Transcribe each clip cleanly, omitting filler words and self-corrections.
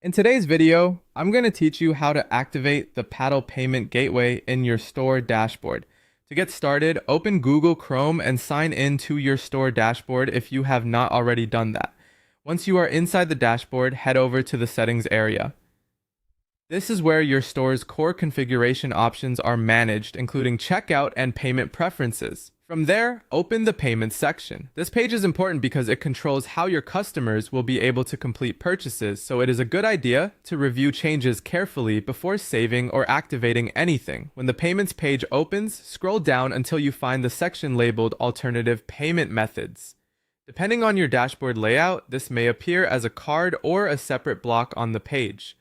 In today's video, I'm going to teach you how to activate the paddle payment gateway in your store dashboard. To get started, open Google Chrome and sign in to your store dashboard if you have not already done that. Once you are inside the dashboard, head over to the settings area. This is where your store's core configuration options are managed, including checkout and payment preferences. From there, open the payments section. This page is important because it controls how your customers will be able to complete purchases, so it is a good idea to review changes carefully before saving or activating anything. When the payments page opens, scroll down until you find the section labeled Alternative Payment Methods. Depending on your dashboard layout, this may appear as a card or a separate block on the page.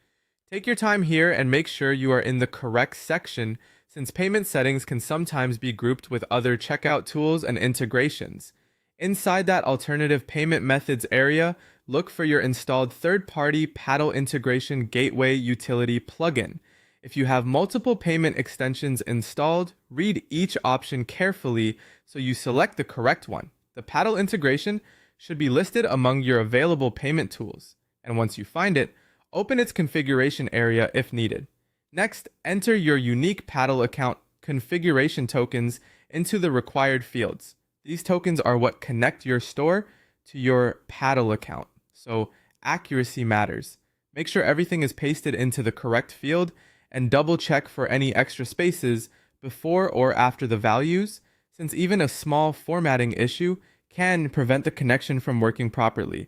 Take your time here and make sure you are in the correct section, since payment settings can sometimes be grouped with other checkout tools and integrations. Inside that alternative payment methods area, look for your installed third-party paddle integration gateway utility plugin. If you have multiple payment extensions installed, read each option carefully so you select the correct one. The paddle integration should be listed among your available payment tools, and once you find it, open its configuration area if needed. Next, enter your unique paddle account configuration tokens into the required fields. These tokens are what connect your store to your paddle account, so accuracy matters. Make sure everything is pasted into the correct field and double check for any extra spaces before or after the values, since even a small formatting issue can prevent the connection from working properly.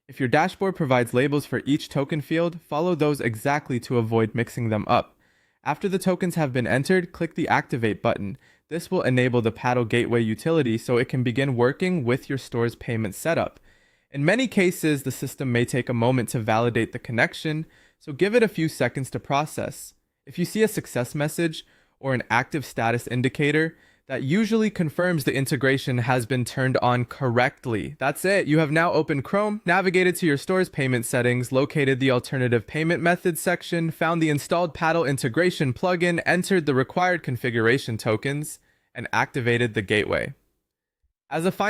If your dashboard provides labels for each token field, follow those exactly to avoid mixing them up. After the tokens have been entered, click the Activate button. This will enable the Paddle Gateway utility so it can begin working with your store's payment setup. In many cases, the system may take a moment to validate the connection, so give it a few seconds to process. If you see a success message or an active status indicator, that usually confirms the integration has been turned on correctly. That's it. You have now opened Chrome, navigated to your store's payment settings, located the alternative payment methods section, found the installed paddle integration plugin, entered the required configuration tokens, and activated the gateway. As a final